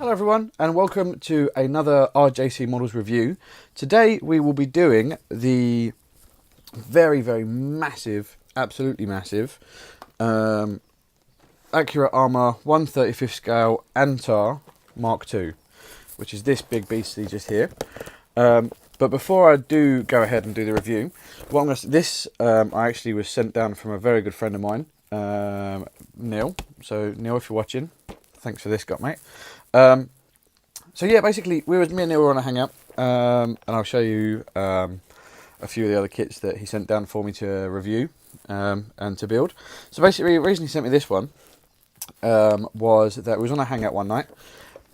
Hello everyone and welcome to another RJC Models review. Today we will be doing the very massive, absolutely massive Accurate Armour 1/35 scale Antar Mk2, which is this big beastie just here. But before I do go ahead and do the review, what I'm going to this I actually was sent down from a very good friend of mine, Neil. So Neil, if you're watching, thanks for this, mate. So yeah, basically, me and Neil were on a hangout, and I'll show you a few of the other kits that he sent down for me to review and to build. So basically, the reason he sent me this one was that we was on a hangout one night,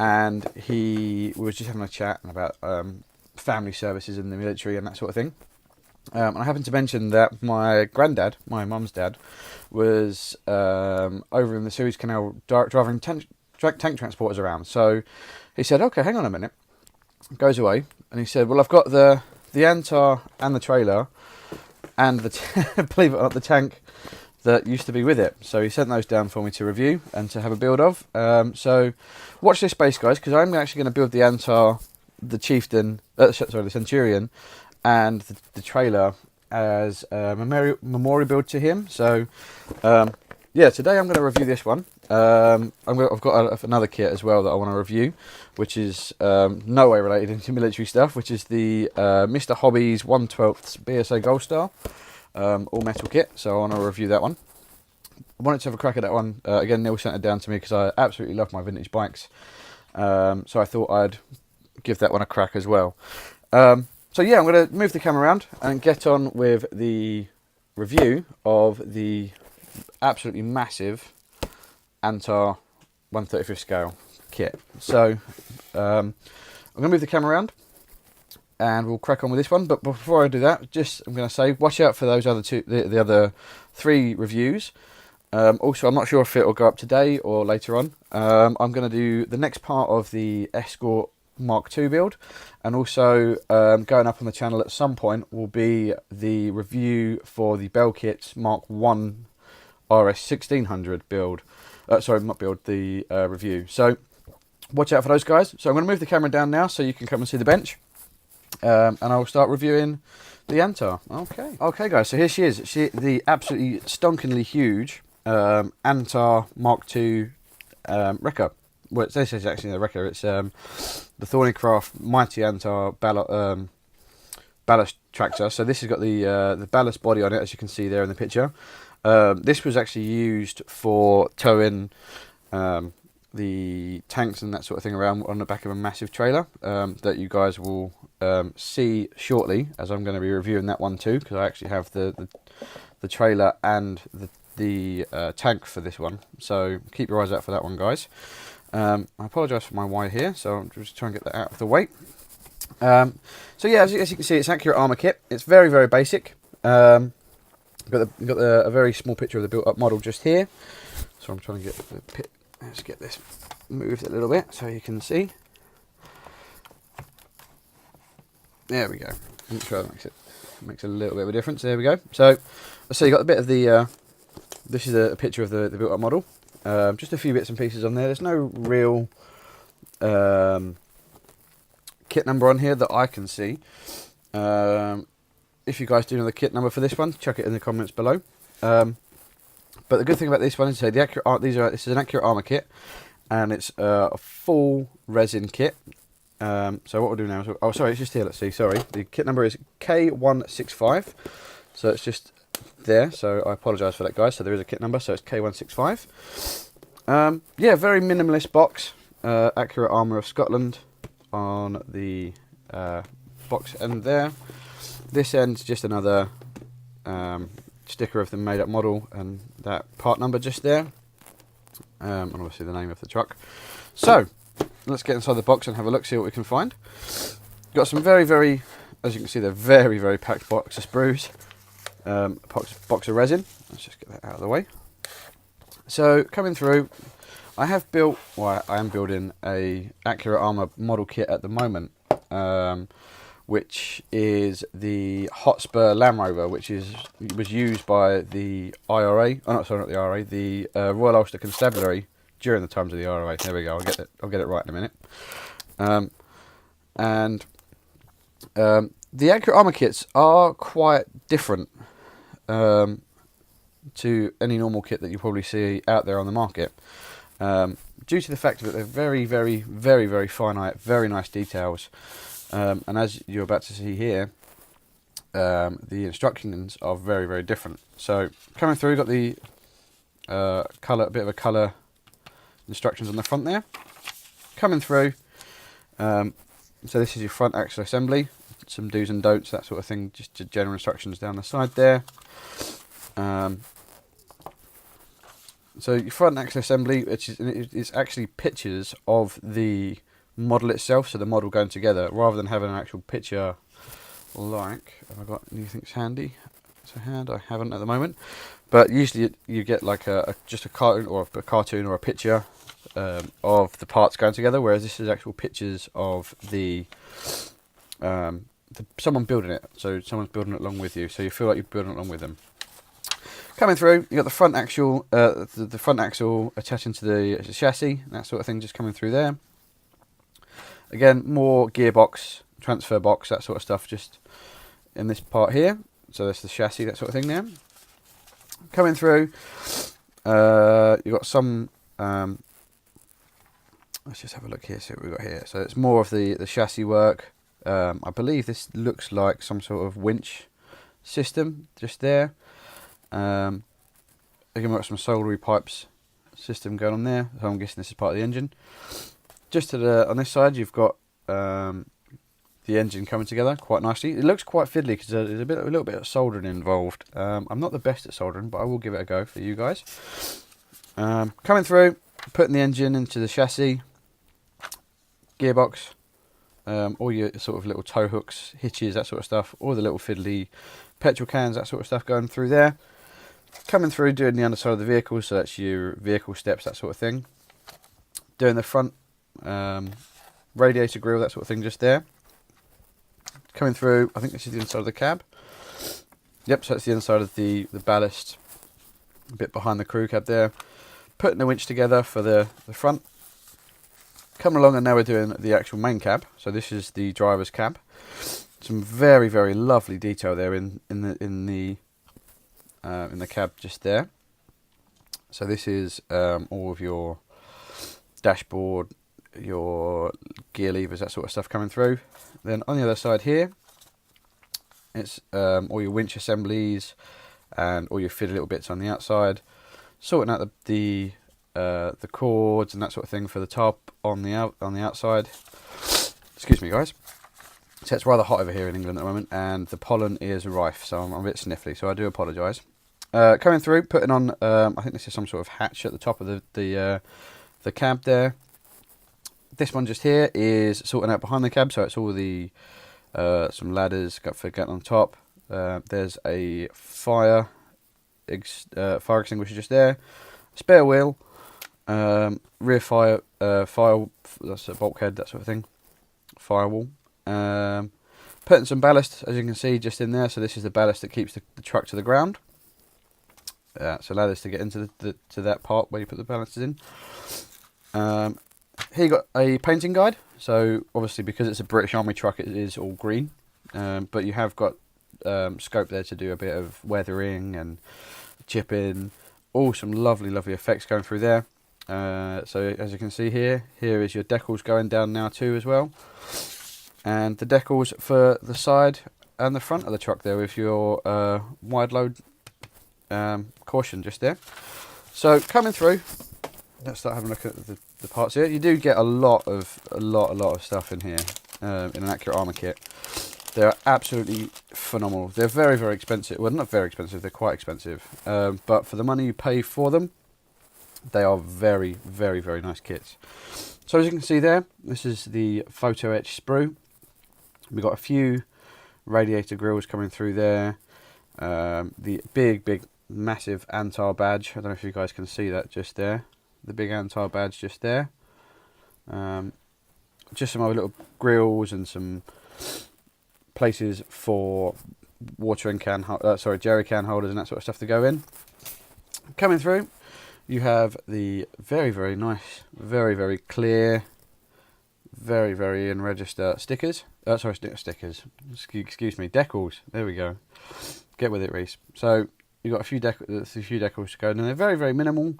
and we was just having a chat about family services in the military and that sort of thing. And I happened to mention that my granddad, my mum's dad, was over in the Suez Canal driving tank transporters around. So he said, okay, hang on a minute. Goes away, and he said, well, I've got the Antar and the trailer and believe it or not, the tank that used to be with it. So he sent those down for me to review and to have a build of. So watch this space, guys, because I'm actually going to build the Antar, the Chieftain, the Centurion, and the trailer as a memorial build to him. So yeah, today I'm going to review this one. I've got another kit as well that I want to review, which is no way related into military stuff, which is the Mr. Hobbies 1/12 BSA Gold Star all metal kit. So I want to review that one. I wanted to have a crack at that one. Again, Neil sent it down to me because I absolutely love my vintage bikes. So I thought I'd give that one a crack as well. So yeah, I'm going to move the camera around and get on with the review of the absolutely massive Antar 1/35 scale kit. So I'm going to move the camera around and we'll crack on with this one. But before I do that, I'm going to say watch out for those other the other three reviews. Also, I'm not sure if it will go up today or later on. I'm going to do the next part of the Escort Mark II build, and also going up on the channel at some point will be the review for the Bell Kits Mark I RS 1600 build. Sorry, not build, the review. So watch out for those guys. So I'm going to move the camera down now so you can come and see the bench, and I will start reviewing the Antar. Okay guys, so here she is. The absolutely stonkingly huge Antar Mark II wrecker. Well, this is actually the wrecker. It's the Thornycraft Mighty Antar ballast tractor. So this has got the ballast body on it, as you can see there in the picture. This was actually used for towing the tanks and that sort of thing around on the back of a massive trailer that you guys will see shortly, as I'm going to be reviewing that one too, because I actually have the trailer and the tank for this one. So keep your eyes out for that one, guys. I apologise for my wire here, so I'm just trying to get that out of the way. So yeah, as you can see, it's Accurate Armour kit. It's very basic. Got a very small picture of the built-up model just here. So I'm trying to get the pit. Let's get this moved a little bit so you can see. There we go. I'm not sure that makes a little bit of a difference. There we go. So you got a bit of the. This is a picture of the built-up model. Just a few bits and pieces on there. There's no real kit number on here that I can see. If you guys do know the kit number for this one, chuck it in the comments below. But the good thing about this one is this is an Accurate Armour kit, and it's a full resin kit. So what we'll do now is, oh sorry, it's just here, let's see, sorry. The kit number is K165, so it's just there, so I apologise for that, guys. So there is a kit number, so it's K165. Yeah, very minimalist box. Accurate Armour of Scotland on the box end there. This end's just another sticker of the made up model and that part number just there, and obviously the name of the truck. So let's get inside the box and have a look, see what we can find. Got some very, as you can see, they're very packed box of sprues, box of resin. Let's just get that out of the way. So coming through, I am building a Accurate Armour model kit at the moment, which is the Hotspur Land Rover, which was used by the IRA. Oh, no, sorry, not the IRA. The Royal Ulster Constabulary during the times of the ROA. There we go. I'll get it right in a minute. The Accurate Armour kits are quite different to any normal kit that you probably see out there on the market, due to the fact that they're very, very, very, very finite, very nice details, and as you're about to see here, the instructions are very, very different. So coming through, got the colour, a bit of a colour instructions on the front there. Coming through, so this is your front axle assembly, some do's and don'ts, that sort of thing, just general instructions down the side there. So your front axle assembly, which is actually pictures of the model itself, so the model going together, rather than having an actual picture like, have I got anything handy to hand? I haven't at the moment, but usually you get like just a cartoon or a picture of the parts going together, whereas this is actual pictures of someone building it, so someone's building it along with you, so you feel like you're building it along with them. Coming through, you got the front axle, the front axle attaching to the chassis, that sort of thing, just coming through there. Again, more gearbox, transfer box, that sort of stuff, just in this part here. So that's the chassis, that sort of thing there. Coming through, you've got some. Let's just have a look here, see what we've got here. So it's more of the chassis work. I believe this looks like some sort of winch system just there. Again, we've got some soldery pipes system going on there, so I'm guessing this is part of the engine. Just to the on this side, you've got the engine coming together quite nicely. It looks quite fiddly because there's a little bit of soldering involved. I'm not the best at soldering, but I will give it a go for you guys. Coming through, putting the engine into the chassis, gearbox, all your sort of little tow hooks, hitches, that sort of stuff, all the little fiddly petrol cans, that sort of stuff going through there. Coming through, doing the underside of the vehicle, so that's your vehicle steps, that sort of thing. Doing the front radiator grille, that sort of thing, just there. Coming through, I think this is the inside of the cab. Yep, so that's the inside of the ballast, a bit behind the crew cab there. Putting the winch together for the front. Coming along, and now we're doing the actual main cab. So this is the driver's cab. Some very, very lovely detail there in the cab just there. So this is all of your dashboard, your gear levers, that sort of stuff coming through. Then on the other side here, it's all your winch assemblies and all your fiddly little bits on the outside, sorting out the cords and that sort of thing for the top on the outside. Excuse me, guys. So it's rather hot over here in England at the moment, and the pollen is rife, so I'm a bit sniffly, so I do apologise. Coming through, putting on, I think this is some sort of hatch at the top of the cab there. This one just here is sorting out behind the cab, so it's all the some ladders for getting on top. There's a fire extinguisher just there, spare wheel, rear fire, that's a bulkhead, that sort of thing, firewall. Putting some ballast, as you can see, just in there. So this is the ballast that keeps the truck to the ground. So ladders to get into to that part where you put the ballast in. Here you got a painting guide. So obviously, because it's a British Army truck, it is all green. But you have got scope there to do a bit of weathering and chipping. All some lovely, lovely effects going through there. So as you can see here is your decals going down now too as well. And the decals for the side and the front of the truck there with your wide load caution just there. So coming through, let's start having a look at the parts here. You do get a lot of stuff in here in an Accurate Armour kit. They're absolutely phenomenal. They're very, very expensive. Well, not very expensive, they're quite expensive. But for the money you pay for them, they are very, very, very nice kits. So as you can see there, this is the photo-etch sprue. We've got a few radiator grills coming through there. The big, massive Antar badge. I don't know if you guys can see that just there. The big Antar badge just there. Just some other little grills and some places for watering can, jerry can holders and that sort of stuff to go in. Coming through, you have the very nice, very clear, very in register stickers. Sorry, stickers. Excuse me, decals. There we go. Get with it, Reese. So you've got a few decals to go, and they're very minimal,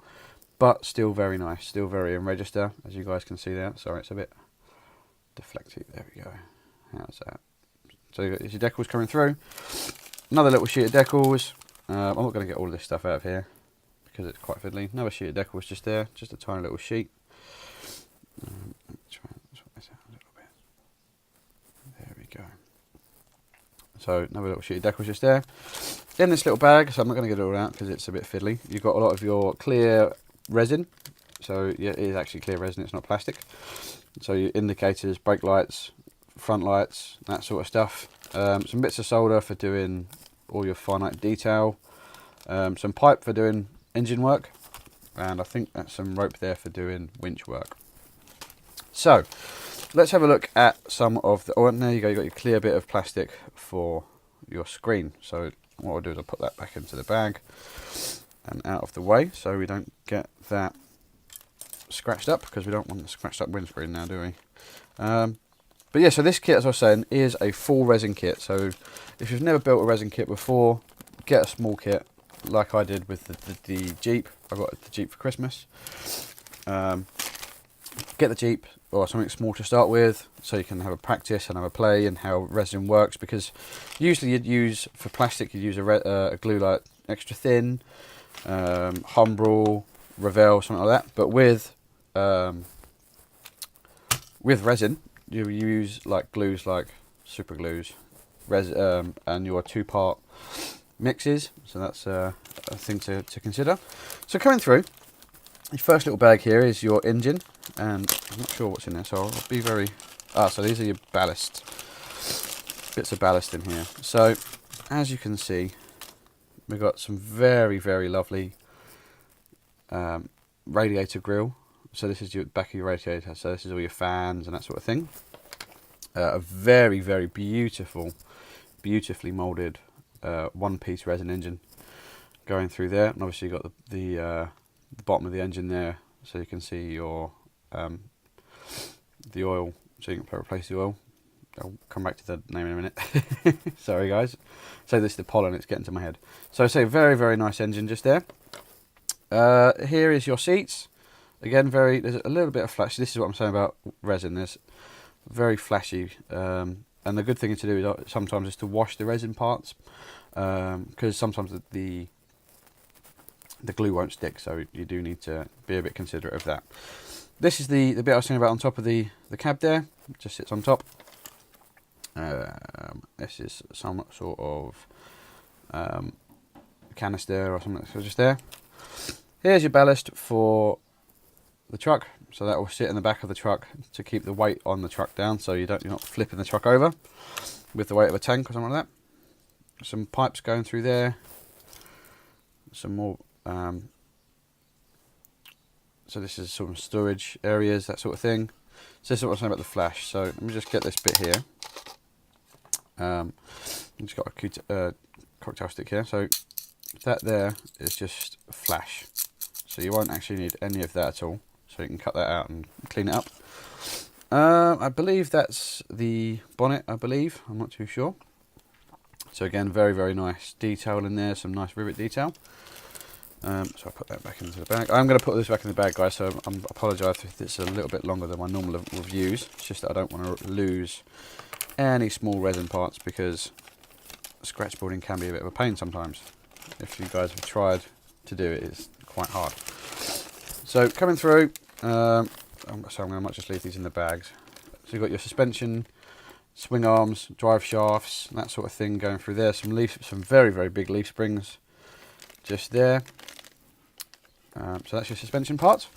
but still very nice. Still very in register, as you guys can see there. Sorry, it's a bit deflected. There we go. How's that? So you've got your decals coming through. Another little sheet of decals. I'm not going to get all of this stuff out of here because it's quite fiddly. Another sheet of decals just there, just a tiny little sheet. Let me try and sort this out a little bit. There we go. So another little sheet of decals just there. In this little bag, so I'm not going to get it all out because it's a bit fiddly. You've got a lot of your clear resin. So yeah, it is actually clear resin, it's not plastic. So your indicators, brake lights, front lights, that sort of stuff. Some bits of solder for doing all your finite detail. Some pipe for doing engine work. And I think that's some rope there for doing winch work. So let's have a look at some of the, oh, and there you go, you've got your clear bit of plastic for your screen. So what I'll do is I'll put that back into the bag and out of the way so we don't get that scratched up, because we don't want the scratched up windscreen now, do we? But yeah, so this kit, as I was saying, is a full resin kit. So if you've never built a resin kit before, get a small kit like I did with the Jeep. I got the Jeep for Christmas. Get the Jeep or something small to start with, so you can have a practice and have a play in how resin works, because usually you'd use, for plastic, you'd use a glue like extra thin, Humbrol, Revell, something like that. But with resin, you use like glues like super glues, and your 2-part mixes. So that's a thing to consider. So coming through, your first little bag here is your engine, and I'm not sure what's in there, so I'll be very... so these are your ballast, bits of ballast in here. So as you can see, we've got some very lovely radiator grill. So this is your back of your radiator, so this is all your fans and that sort of thing. A very beautifully moulded one-piece resin engine going through there, and obviously you've got the bottom of the engine there, so you can see your the oil, so you can replace the oil. I'll come back to the name in a minute. Sorry guys. So this is the pollen, it's getting to my head. So very nice engine just there. Here is your seats. Again, there's a little bit of flash. This is what I'm saying about resin. There's very flashy, and the good thing to do is sometimes is to wash the resin parts, because sometimes the glue won't stick, so you do need to be a bit considerate of that. This is the bit I was saying about on top of the cab there. It just sits on top. This is some sort of canister or something, so just there. Here's your ballast for the truck, so that will sit in the back of the truck to keep the weight on the truck down, so you're not flipping the truck over with the weight of a tank or something like that. Some pipes going through there. Some more. So this is some storage areas, that sort of thing. So this is what I'm saying about the flash. So let me just get this bit here. I've just got a cocktail stick here. So that there is just flash. So you won't actually need any of that at all. So you can cut that out and clean it up. I believe that's the bonnet, I believe. I'm not too sure. So again, very nice detail in there. Some nice rivet detail. So I'll put that back into the bag. I'm going to put this back in the bag, guys, so I apologise if it's a little bit longer than my normal reviews. It's just that I don't want to lose any small resin parts, because scratch building can be a bit of a pain sometimes. If you guys have tried to do it, it's quite hard. So coming through, so I might just leave these in the bags. So you've got your suspension, swing arms, drive shafts, that sort of thing going through there. Some very big leaf springs just there. So that's your suspension parts.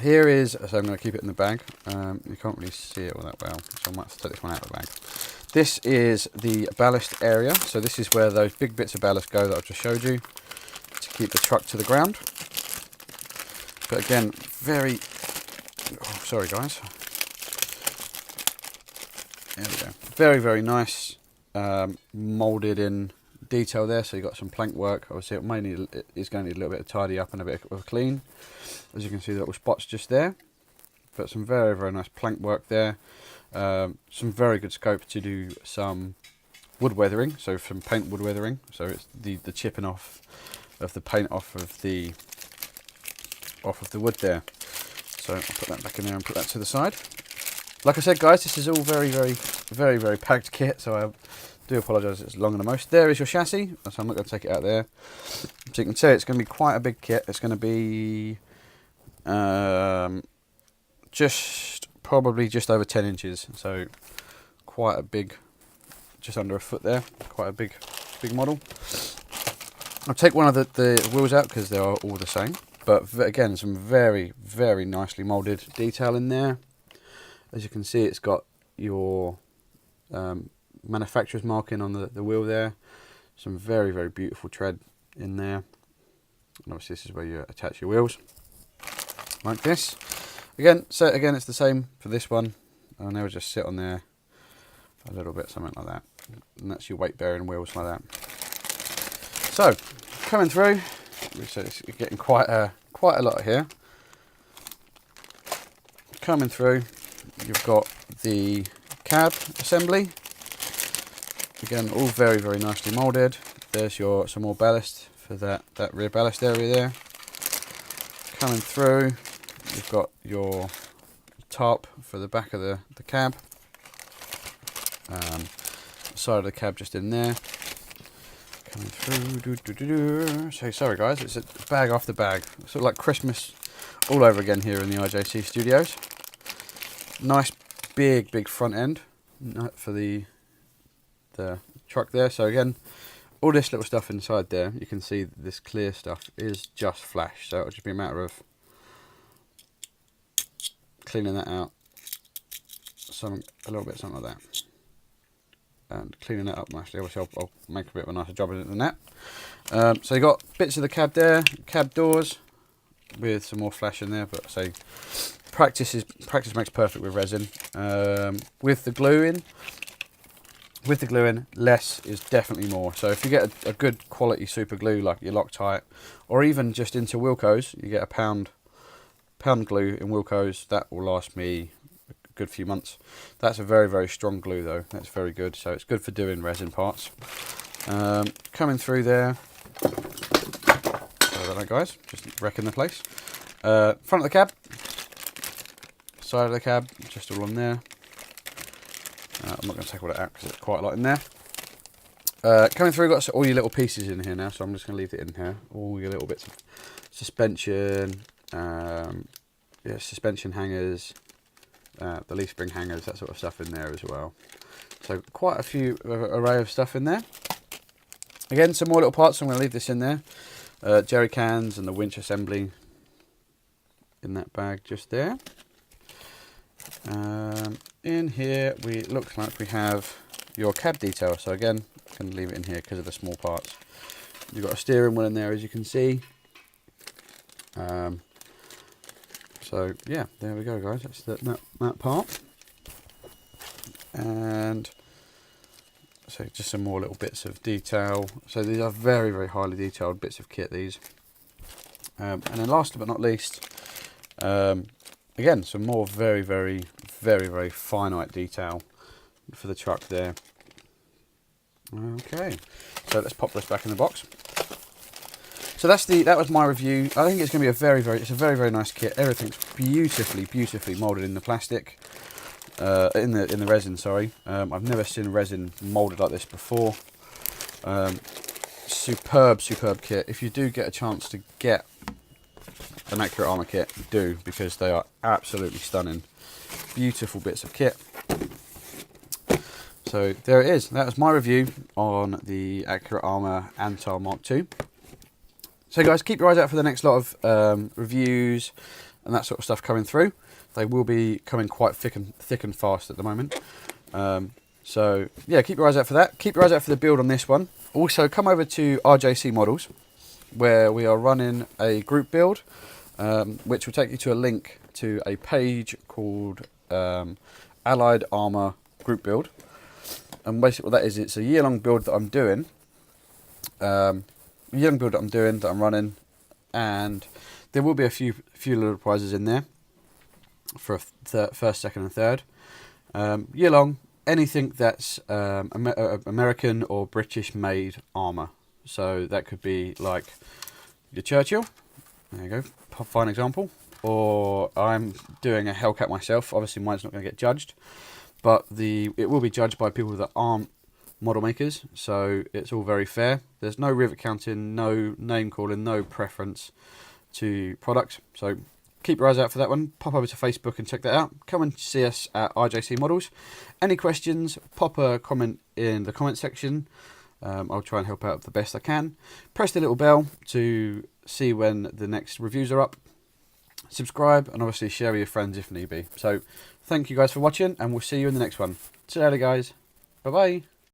Here is, so I'm going to keep it in the bag. You can't really see it all that well, so I might have to take this one out of the bag. This is the ballast area. So this is where those big bits of ballast go that I've just showed you to keep the truck to the ground. But again, sorry guys. There we go. Very nice, moulded in detail there. So you've got some plank work. Obviously it may need, it's going to need a little bit of tidy up and a bit of clean. As you can see, the little spots just there, but some very, very nice plank work there. Some very good scope to do some wood weathering, so from paint wood weathering. So it's the chipping off of the paint off of the wood there. So I'll put that back in there and put that to the side. Like I said, guys, this is all very, very, very, very packed kit, so I do apologise it's longer than most. There is your chassis, so I'm not going to take it out there. So you can see it's going to be quite a big kit. It's going to be probably just over 10 inches, so quite a big, just under a foot there, quite a big model. I'll take one of the wheels out because they are all the same, but again, some very, very nicely moulded detail in there. As you can see, it's got your manufacturer's marking on the wheel there. Some very, very beautiful tread in there. And obviously this is where you attach your wheels, like this. Again, so again, it's the same for this one. And they will just sit on there a little bit, something like that. And that's your weight bearing wheels like that. So, coming through, so it's getting quite a lot here. Coming through, you've got the cab assembly. Again, all very, very nicely moulded. There's some more ballast for that rear ballast area there. Coming through, you've got your tarp for the back of the cab. Side of the cab just in there. Coming through. So sorry guys, it's a bag after bag. Sort of like Christmas all over again here in the RJC studios. Nice big front end for the truck there. So again, all this little stuff inside there, you can see this clear stuff is just flash, so it'll just be a matter of cleaning that out, a little bit, something like that, and cleaning that up nicely. Obviously I'll make a bit of a nicer job of it than that. So you got bits of the cab there, cab doors with some more flash in there, but say practice makes perfect with resin. With the glue in, less is definitely more. So if you get a good quality super glue like your Loctite, or even just into Wilco's, you get a pound glue in Wilco's, that will last me a good few months. That's a very, very strong glue though. That's very good. So it's good for doing resin parts. Coming through there. Sorry about that, guys. Just wrecking the place. Front of the cab, side of the cab, just all on there. I'm not going to take all that out because there's quite a lot in there. Coming through, got all your little pieces in here now, so I'm just going to leave it in here. All your little bits of suspension, suspension hangers, the leaf spring hangers, that sort of stuff in there as well. So quite a few array of stuff in there. Again, some more little parts, so I'm going to leave this in there. Jerry cans and the winch assembly in that bag just there. In here, looks like we have your cab detail. So again, I'm going to leave it in here because of the small parts. You've got a steering wheel in there, as you can see. So yeah, there we go, guys. That's that part. And so just some more little bits of detail. So these are very, very highly detailed bits of kit, these. And then last but not least, again, some more very, very, very, very finite detail for the truck there. Okay, so let's pop this back in the box. So that was my review. I think it's going to be a very, very nice kit. Everything's beautifully moulded in the plastic, in the resin. Sorry, I've never seen resin moulded like this before. Superb kit. If you do get a chance to get an Accurate Armour kit, do, because they are absolutely stunning. Beautiful bits of kit. So there it is. That was my review on the Accurate Armour Antar Mk2. So guys, keep your eyes out for the next lot of reviews and that sort of stuff coming through. They will be coming quite thick and fast at the moment. So yeah, keep your eyes out for that. Keep your eyes out for the build on this one. Also, come over to RJC Models, where we are running a group build, which will take you to a link to a page called Allied Armour Group Build. And basically what that is, it's a year-long build that I'm doing young build that I'm doing, that I'm running, and there will be a few little prizes in there for a first, second, and third. Year long, anything that's American or British made armour. So that could be like your Churchill. There you go, fine example. Or I'm doing a Hellcat myself. Obviously, mine's not going to get judged, but it will be judged by people that aren't model makers. So it's all very fair. There's no rivet counting, no name calling, no preference to product. So keep your eyes out for that one. Pop over to Facebook and check that out. Come and see us at RJC Models. Any questions, pop a comment in the comment section. I'll try and help out the best I can. Press the little bell to see when the next reviews are up. Subscribe and obviously share with your friends if need be. So thank you guys for watching, and we'll see you in the next one. See you later, guys. Bye bye.